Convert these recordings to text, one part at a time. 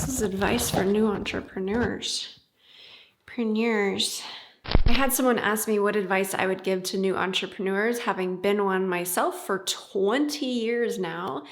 This is advice for new entrepreneurs. I had someone ask me what advice I would give to new entrepreneurs, having been one myself for 20 years now.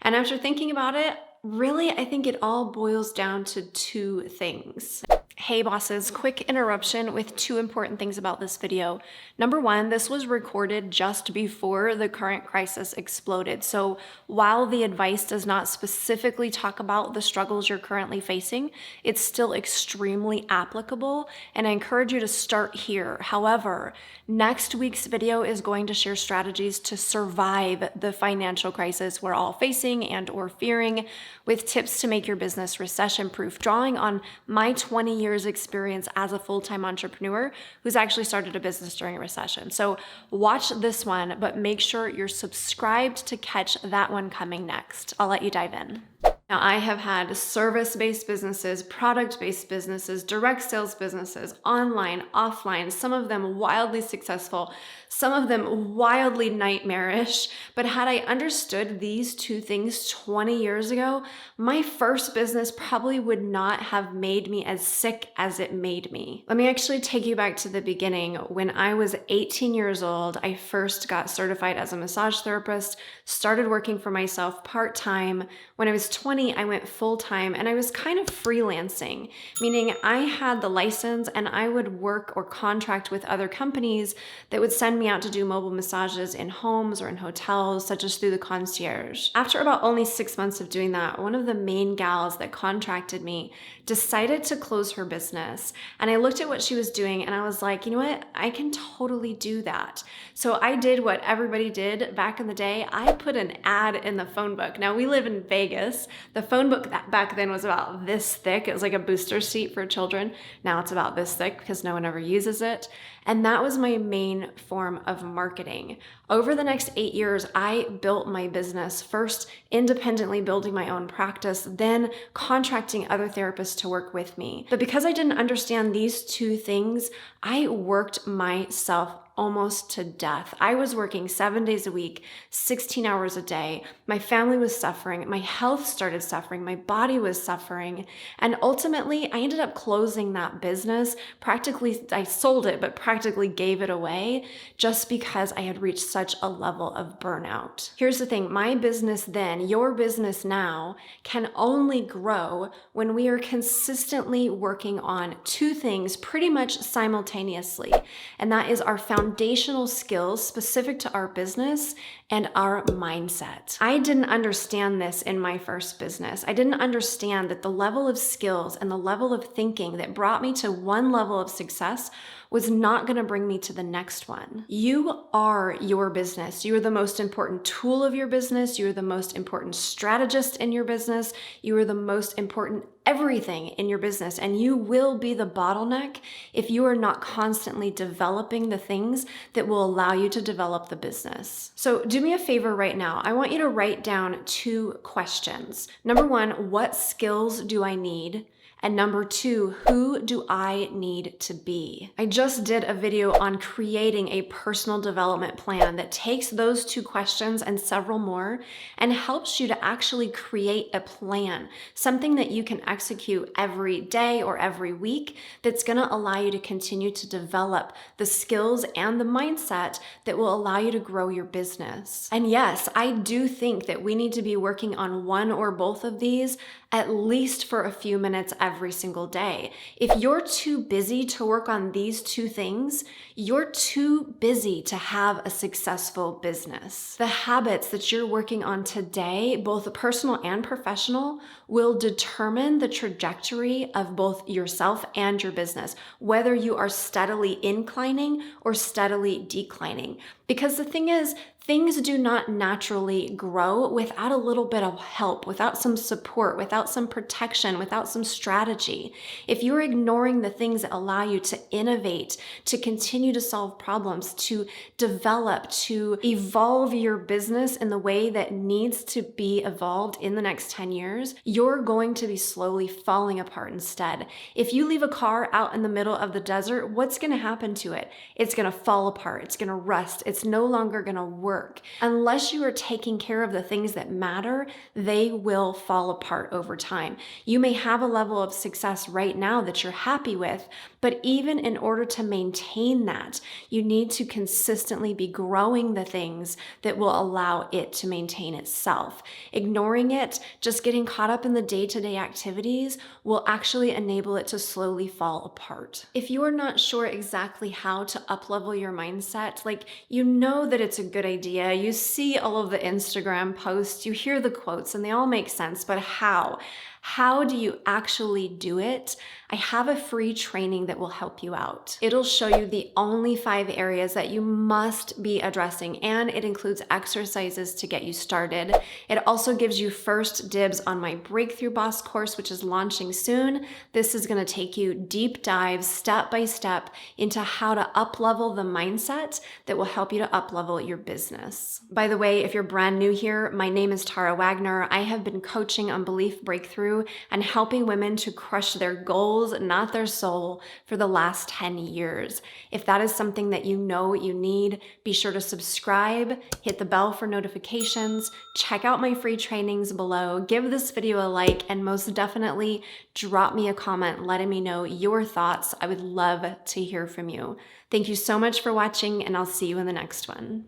And after thinking about it, really, I think it all boils down to two things. Hey bosses, quick interruption with two important things about this video. Number one, this was recorded just before the current crisis exploded. So while the advice does not specifically talk about the struggles you're currently facing, it's still extremely applicable, and I encourage you to start here. However, next week's video is going to share strategies to survive the financial crisis we're all facing and or fearing, with tips to make your business recession-proof, drawing on my 20 years experience as a full-time entrepreneur who's actually started a business during a recession. So watch this one, but make sure you're subscribed to catch that one coming next. I'll let you dive in. Now, I have had service-based businesses, product-based businesses, direct sales businesses, online, offline, some of them wildly successful, some of them wildly nightmarish. But had I understood these two things 20 years ago, my first business probably would not have made me as sick as it made me. Let me actually take you back to the beginning. When I was 18 years old, I first got certified as a massage therapist, started working for myself part-time. When I was 20, I went full-time, and I was kind of freelancing, meaning I had the license and I would work or contract with other companies that would send me out to do mobile massages in homes or in hotels, such as through the concierge. After about only 6 months of doing that, one of the main gals that contracted me decided to close her business. And I looked at what she was doing and I was like, you know what? I can totally do that. So I did what everybody did back in the day. I put an ad in the phone book. Now, we live in Vegas. The phone book back then was about this thick. It was like a booster seat for children. Now it's about this thick because no one ever uses it. And that was my main form of marketing. Over the next 8 years, I built my business, first independently building my own practice, then contracting other therapists to work with me. But because I didn't understand these two things, I worked myself almost to death. I was working 7 days a week, 16 hours a day. My family was suffering. My health started suffering. My body was suffering. And ultimately, I ended up closing that business. Practically, I sold it, but practically gave it away just because I had reached such a level of burnout. Here's the thing, my business then, your business now, can only grow when we are consistently working on two things pretty much simultaneously. And that is our foundational skills specific to our business and our mindset. I didn't understand this in my first business. I didn't understand that the level of skills and the level of thinking that brought me to one level of success was not going to bring me to the next one. You are your business. You are the most important tool of your business. You are the most important strategist in your business. You are the most important everything in your business, and you will be the bottleneck if you are not constantly developing the things that will allow you to develop the business. So do me a favor right now. I want you to write down two questions. Number one, what skills do I need? And number two, who do I need to be? I just did a video on creating a personal development plan that takes those two questions and several more and helps you to actually create a plan, something that you can execute every day or every week that's gonna allow you to continue to develop the skills and the mindset that will allow you to grow your business. And yes, I do think that we need to be working on one or both of these at least for a few minutes every single day. If you're too busy to work on these two things, you're too busy to have a successful business. The habits that you're working on today, both personal and professional, will determine the trajectory of both yourself and your business, whether you are steadily inclining or steadily declining. Because the thing is, things do not naturally grow without a little bit of help, without some support, without some protection, without some strategy. If you're ignoring the things that allow you to innovate, to continue to solve problems, to develop, to evolve your business in the way that needs to be evolved in the next 10 years, you're going to be slowly falling apart instead. If you leave a car out in the middle of the desert, what's going to happen to it? It's going to fall apart. It's going to rust. It's no longer going to work work. Unless you are taking care of the things that matter, they will fall apart over time. You may have a level of success right now that you're happy with, but even in order to maintain that, you need to consistently be growing the things that will allow it to maintain itself. Ignoring it, just getting caught up in the day-to-day activities, will actually enable it to slowly fall apart. If you are not sure exactly how to up-level your mindset, like you know that it's a good idea, you see all of the Instagram posts, you hear the quotes, and they all make sense, but how? How do you actually do it? I have a free training that will help you out. It'll show you the only 5 areas that you must be addressing, and it includes exercises to get you started. It also gives you first dibs on my Breakthrough Boss course, which is launching soon. This is going to take you deep dives, step by step, into how to up-level the mindset that will help you to up-level your business. By the way, if you're brand new here, my name is Tara Wagner. I have been coaching on belief breakthrough and helping women to crush their goals, not their soul, for the last 10 years. If that is something that you know you need, be sure to subscribe, hit the bell for notifications, check out my free trainings below, give this video a like, and most definitely drop me a comment letting me know your thoughts. I would love to hear from you. Thank you so much for watching, and I'll see you in the next one.